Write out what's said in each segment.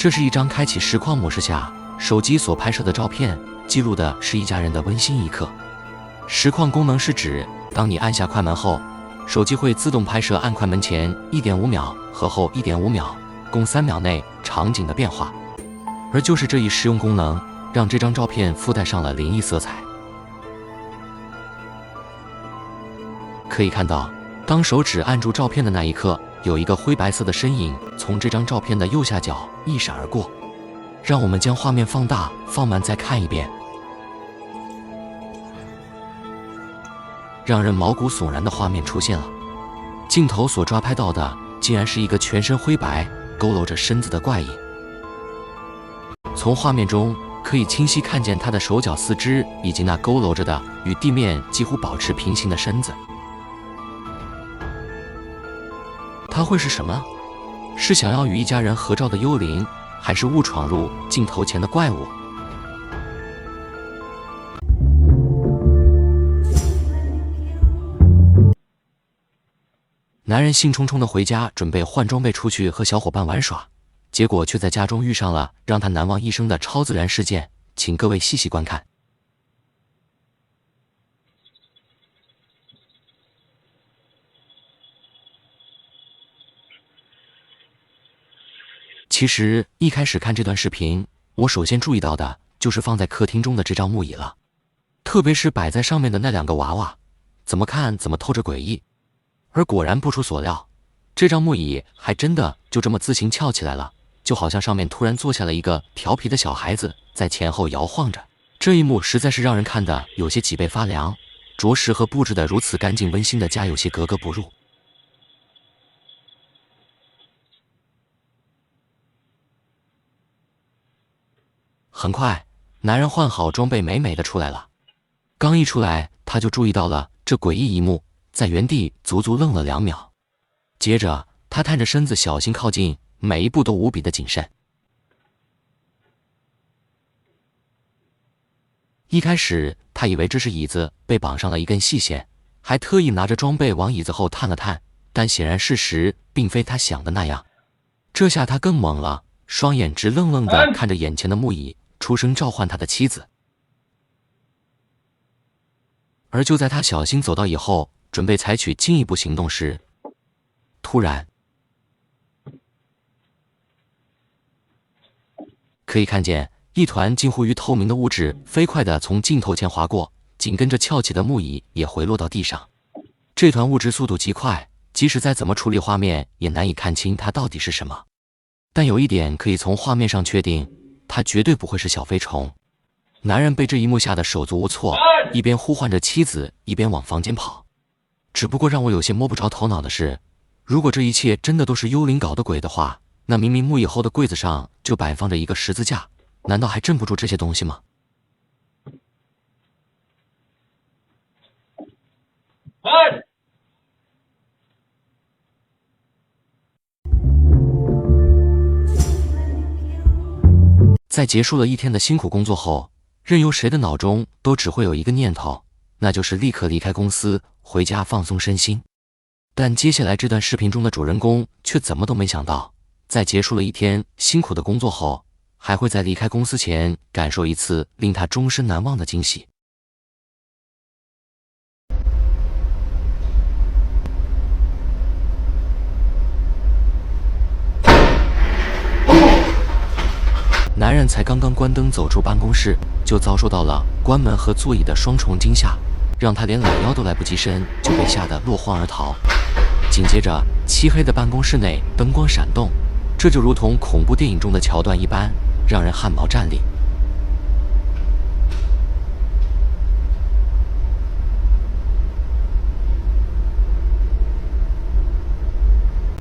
这是一张开启实况模式下手机所拍摄的照片，记录的是一家人的温馨一刻。实况功能是指，当你按下快门后，手机会自动拍摄按快门前 1.5 秒和后 1.5 秒，共3秒内场景的变化。而就是这一实用功能，让这张照片附带上了灵异色彩。可以看到，当手指按住照片的那一刻，有一个灰白色的身影从这张照片的右下角一闪而过。让我们将画面放大、放慢再看一遍。让人毛骨悚然的画面出现了，镜头所抓拍到的竟然是一个全身灰白、佝偻着身子的怪影。从画面中可以清晰看见他的手脚、四肢以及那佝偻着的与地面几乎保持平行的身子。他会是什么？是想要与一家人合照的幽灵，还是误闯入镜头前的怪物？男人兴冲冲地回家，准备换装备出去和小伙伴玩耍，结果却在家中遇上了让他难忘一生的超自然事件，请各位细细观看。其实一开始看这段视频，我首先注意到的就是放在客厅中的这张木椅了，特别是摆在上面的那2个娃娃，怎么看怎么透着诡异。而果然不出所料，这张木椅还真的就这么自行翘起来了，就好像上面突然坐下了一个调皮的小孩子，在前后摇晃着。这一幕实在是让人看得有些脊背发凉，着实和布置得如此干净温馨的家有些格格不入。很快，男人换好装备，美美的出来了。刚一出来，他就注意到了这诡异一幕，在原地足足愣了2秒。接着，他探着身子小心靠近，每一步都无比的谨慎。一开始，他以为这是椅子被绑上了一根细线，还特意拿着装备往椅子后探了探，但显然事实并非他想的那样。这下他更懵了，双眼直愣愣地看着眼前的木椅，出声召唤他的妻子。而就在他小心走到以后，准备采取进一步行动时，突然可以看见一团近乎于透明的物质飞快地从镜头前划过，紧跟着翘起的木椅也回落到地上。这团物质速度极快，即使再怎么处理画面也难以看清它到底是什么。但有一点可以从画面上确定，它绝对不会是小飞虫。男人被这一幕吓得手足无措，一边呼唤着妻子，一边往房间跑。只不过让我有些摸不着头脑的是，如果这一切真的都是幽灵搞的鬼的话，那明明木椅后的柜子上就摆放着一个十字架，难道还镇不住这些东西吗？在结束了一天的辛苦工作后，任由谁的脑中都只会有一个念头，那就是立刻离开公司，回家放松身心。但接下来这段视频中的主人公却怎么都没想到，在结束了一天辛苦的工作后，还会在离开公司前感受一次令他终身难忘的惊喜。男人才刚刚关灯走出办公室，就遭受到了关门和座椅的双重惊吓，让他连懒腰都来不及伸，就被吓得落荒而逃。紧接着，漆黑的办公室内灯光闪动，这就如同恐怖电影中的桥段一般，让人汗毛站立。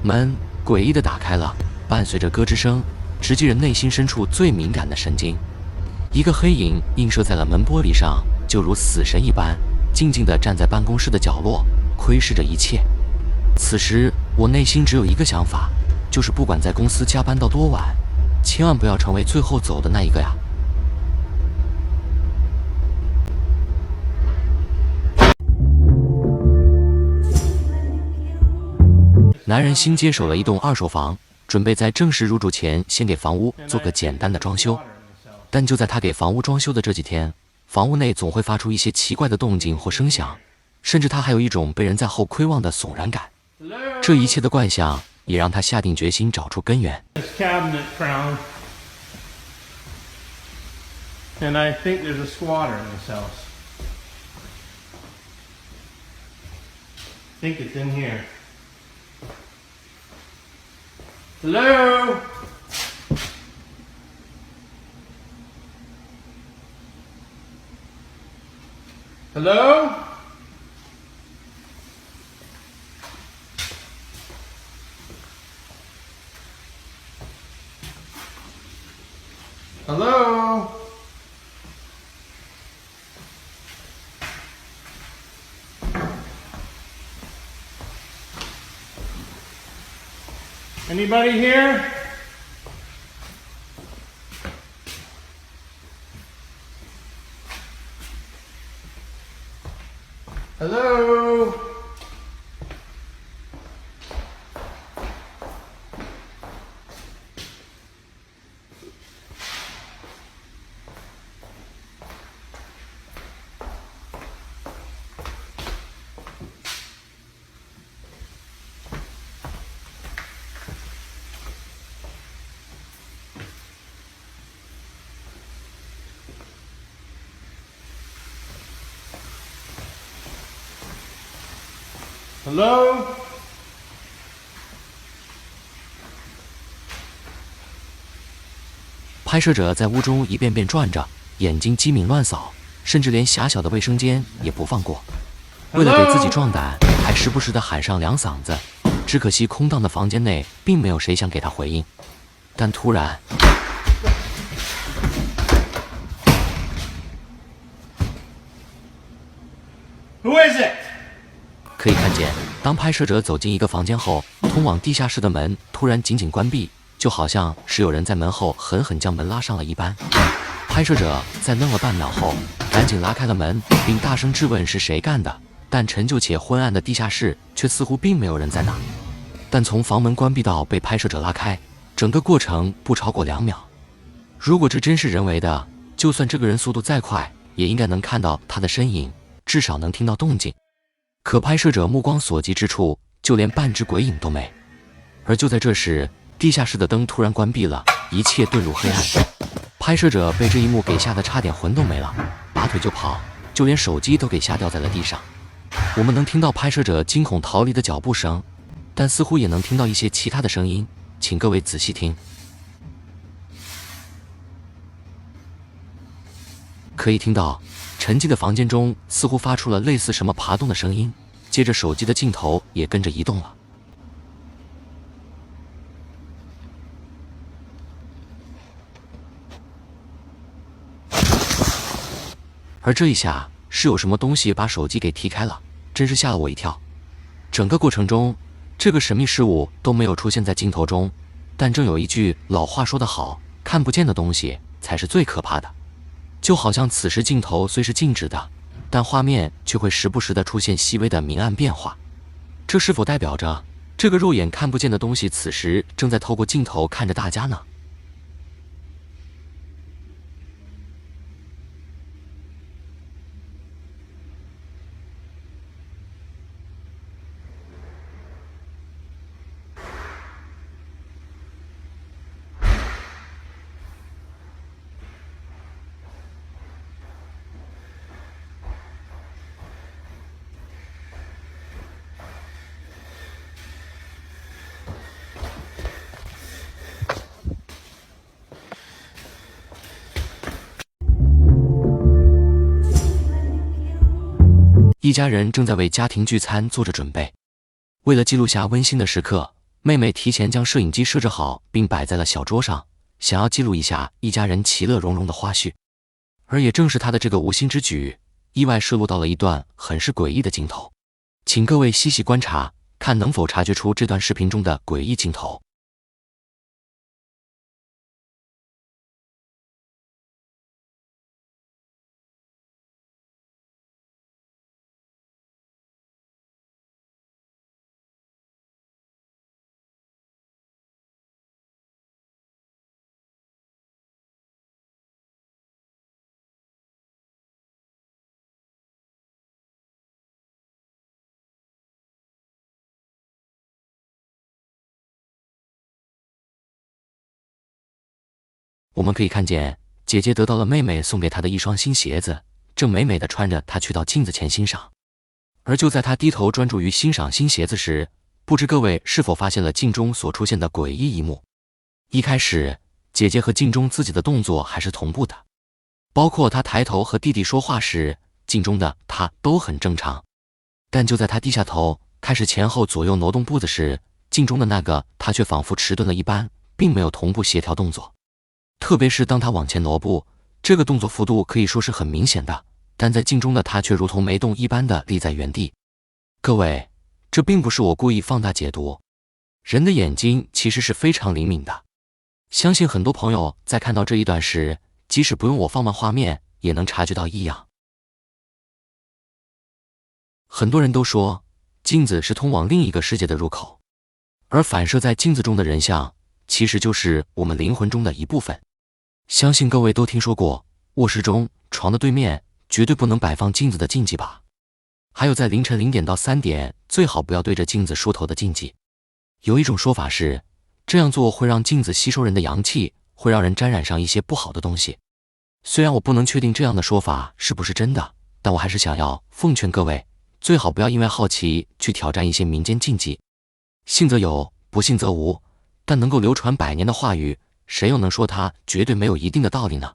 门诡异地打开了，伴随着咯吱声，直击人内心深处最敏感的神经。一个黑影映射在了门玻璃上，就如死神一般，静静地站在办公室的角落，窥视着一切。此时，我内心只有一个想法，就是不管在公司加班到多晚，千万不要成为最后走的那一个呀。男人新接手了一栋2手房，准备在正式入住前先给房屋做个简单的装修。但就在他给房屋装修的这几天，房屋内总会发出一些奇怪的动静或声响，甚至他还有一种被人在后窥望的悚然感。这一切的怪象也让他下定决心找出根源。And I think there's a squatter in this house. I think it's in here. Hello? Hello? Hello? Anybody here? Hello? Hello? 拍摄者在屋中一遍遍转着，眼睛机敏乱扫，甚至连狭小的卫生间也不放过。为了给自己壮胆，还时不时地喊上2嗓子。只可惜空荡的房间内并没有谁想给他回应。但突然，可以看见，当拍摄者走进一个房间后，通往地下室的门突然紧紧关闭，就好像是有人在门后狠狠将门拉上了一般。拍摄者在愣了半秒后，赶紧拉开了门，并大声质问是谁干的。但陈旧且昏暗的地下室却似乎并没有人在那。但从房门关闭到被拍摄者拉开，整个过程不超过2秒。如果这真是人为的，就算这个人速度再快，也应该能看到他的身影，至少能听到动静。可拍摄者目光所及之处，就连半只鬼影都没。而就在这时，地下室的灯突然关闭了，一切遁入黑暗。拍摄者被这一幕给吓得差点魂都没了，拔腿就跑，就连手机都给吓掉在了地上。我们能听到拍摄者惊恐逃离的脚步声，但似乎也能听到一些其他的声音，请各位仔细听。可以听到沉寂的房间中似乎发出了类似什么爬动的声音，接着手机的镜头也跟着移动了。而这一下是有什么东西把手机给踢开了，真是吓了我一跳。整个过程中，这个神秘事物都没有出现在镜头中，但正有一句老话说得好，看不见的东西才是最可怕的。就好像此时镜头虽是静止的，但画面却会时不时地出现细微的明暗变化。这是否代表着这个肉眼看不见的东西此时正在透过镜头看着大家呢？一家人正在为家庭聚餐做着准备。为了记录下温馨的时刻，妹妹提前将摄影机设置好并摆在了小桌上，想要记录一下一家人其乐融融的花絮。而也正是她的这个无心之举，意外摄录到了一段很是诡异的镜头。请各位细细观察，看能否察觉出这段视频中的诡异镜头。我们可以看见姐姐得到了妹妹送给她的一双新鞋子，正美美地穿着，她去到镜子前欣赏。而就在她低头专注于欣赏新鞋子时，不知各位是否发现了镜中所出现的诡异一幕。一开始，姐姐和镜中自己的动作还是同步的，包括她抬头和弟弟说话时，镜中的她都很正常。但就在她低下头开始前后左右挪动步子时，镜中的那个她却仿佛迟钝了一般，并没有同步协调动作。特别是当她往前挪步，这个动作幅度可以说是很明显的，但在镜中的她却如同没动一般的立在原地。各位，这并不是我故意放大解读，人的眼睛其实是非常灵敏的。相信很多朋友在看到这一段时，即使不用我放慢画面，也能察觉到异样。很多人都说，镜子是通往另一个世界的入口，而反射在镜子中的人像，其实就是我们灵魂中的一部分。相信各位都听说过，卧室中床的对面绝对不能摆放镜子的禁忌吧？还有在凌晨0点到3点最好不要对着镜子梳头的禁忌。有一种说法是，这样做会让镜子吸收人的阳气，会让人沾染上一些不好的东西。虽然我不能确定这样的说法是不是真的，但我还是想要奉劝各位，最好不要因为好奇去挑战一些民间禁忌。信则有，不信则无，但能够流传100年的话语，谁又能说它绝对没有一定的道理呢？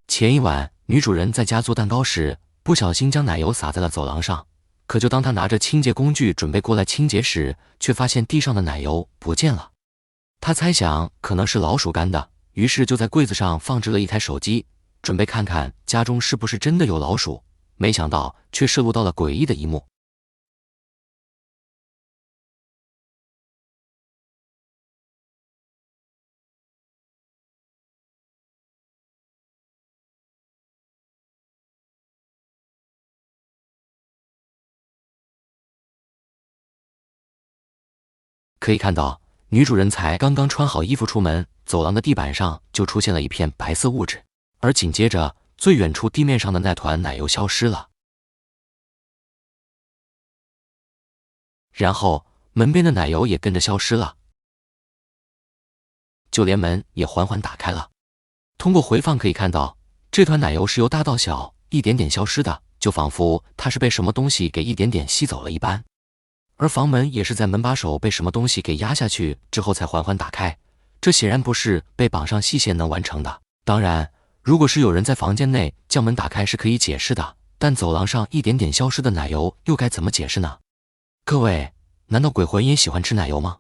前一晚，女主人在家做蛋糕时，不小心将奶油洒在了走廊上。可就当她拿着清洁工具准备过来清洁时，却发现地上的奶油不见了。她猜想可能是老鼠干的，于是就在柜子上放置了一台手机，准备看看家中是不是真的有老鼠。没想到却摄录到了诡异的一幕。可以看到，女主人才刚刚穿好衣服出门，走廊的地板上就出现了一片白色物质，而紧接着，最远处地面上的那团奶油消失了。然后，门边的奶油也跟着消失了，就连门也缓缓打开了。通过回放可以看到，这团奶油是由大到小一点点消失的，就仿佛它是被什么东西给一点点吸走了一般。而房门也是在门把手被什么东西给压下去之后才缓缓打开，这显然不是被绑上细线能完成的。当然，如果是有人在房间内将门打开是可以解释的，但走廊上一点点消失的奶油又该怎么解释呢？各位，难道鬼魂也喜欢吃奶油吗？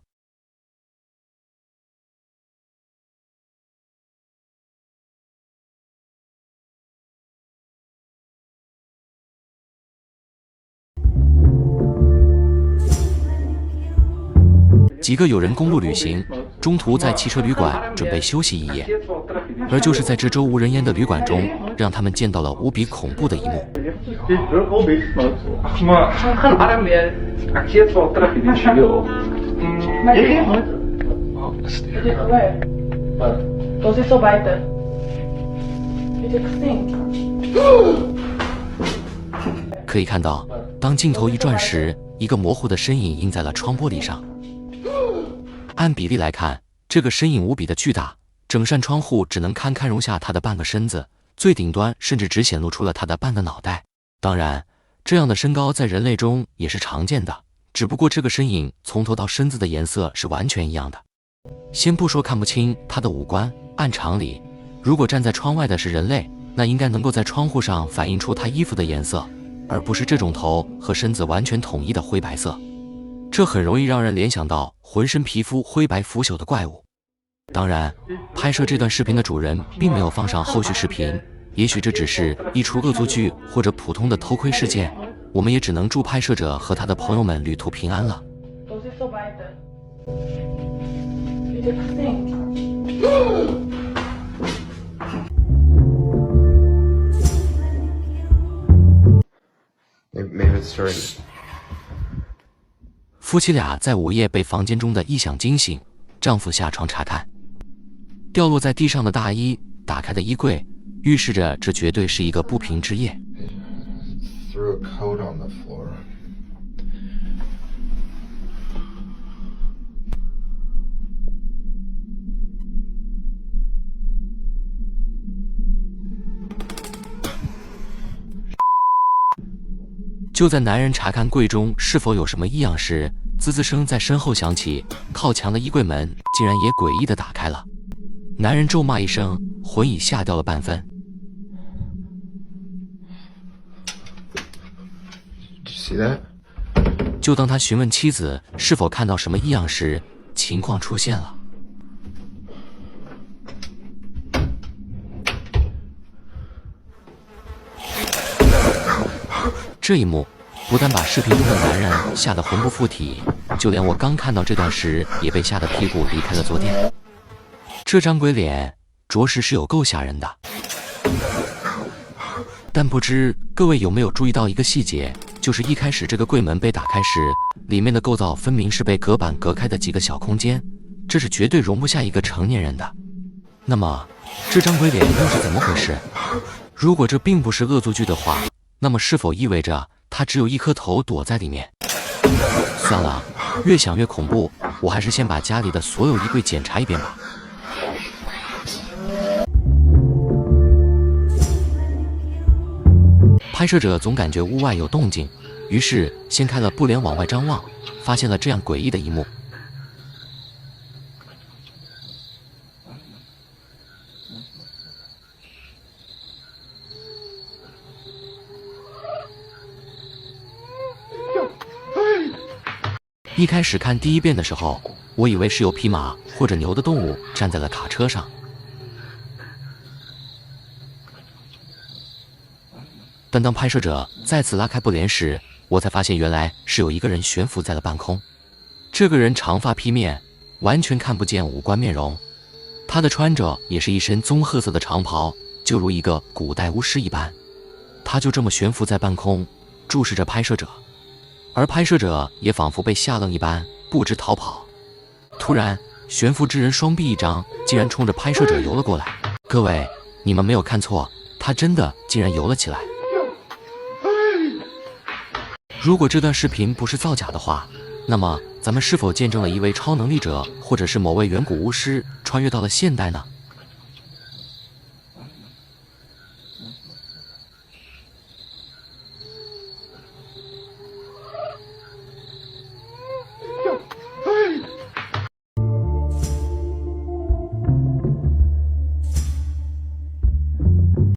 几个友人公路旅行，中途在汽车旅馆准备休息一夜，而就是在这周无人烟的旅馆中，让他们见到了无比恐怖的一幕。可以看到，当镜头一转时，一个模糊的身影映在了窗玻璃上。按比例来看，这个身影无比的巨大，整扇窗户只能堪容下他的半个身子，最顶端甚至只显露出了他的半个脑袋。当然，这样的身高在人类中也是常见的，只不过这个身影从头到身子的颜色是完全一样的。先不说看不清他的五官，按常理，如果站在窗外的是人类，那应该能够在窗户上反映出他衣服的颜色，而不是这种头和身子完全统一的灰白色。这很容易让人联想到浑身皮肤灰白腐朽的怪物。当然，拍摄这段视频的主人并没有放上后续视频，也许这只是一出恶作剧或者普通的偷窥事件，我们也只能祝拍摄者和他的朋友们旅途平安了。Maybe it's starting. 夫妻俩在午夜被房间中的异响惊醒，丈夫下床查看，掉落在地上的大衣，打开的衣柜，预示着这绝对是一个不平之夜。Threw a coat on the floor. 就在男人查看柜中是否有什么异样时，滋滋声在身后响起，靠墙的衣柜门竟然也诡异地打开了。男人咒骂一声，魂已吓掉了半分。See that? 就当他询问妻子是否看到什么异样时，情况出现了。这一幕不但把视频中的男人吓得魂不附体，就连我刚看到这段时也被吓得屁股离开了坐垫。这张鬼脸着实是有够吓人的。但不知各位有没有注意到一个细节，就是一开始这个柜门被打开时，里面的构造分明是被隔板隔开的几个小空间，这是绝对容不下一个成年人的。那么这张鬼脸又是怎么回事？如果这并不是恶作剧的话，那么是否意味着他只有一颗头躲在里面？算了，越想越恐怖，我还是先把家里的所有衣柜检查一遍吧。拍摄者总感觉屋外有动静，于是掀开了布帘往外张望，发现了这样诡异的一幕。一开始看第一遍的时候，我以为是有匹马或者牛的动物站在了卡车上。但当拍摄者再次拉开布帘时，我才发现原来是有一个人悬浮在了半空。这个人长发披面，完全看不见五官面容，他的穿着也是一身棕褐色的长袍，就如一个古代巫师一般。他就这么悬浮在半空，注视着拍摄者，而拍摄者也仿佛被吓愣一般，不知逃跑。突然，悬浮之人双臂一张，竟然冲着拍摄者游了过来。各位，你们没有看错，他真的竟然游了起来。如果这段视频不是造假的话，那么咱们是否见证了一位超能力者，或者是某位远古巫师穿越到了现代呢？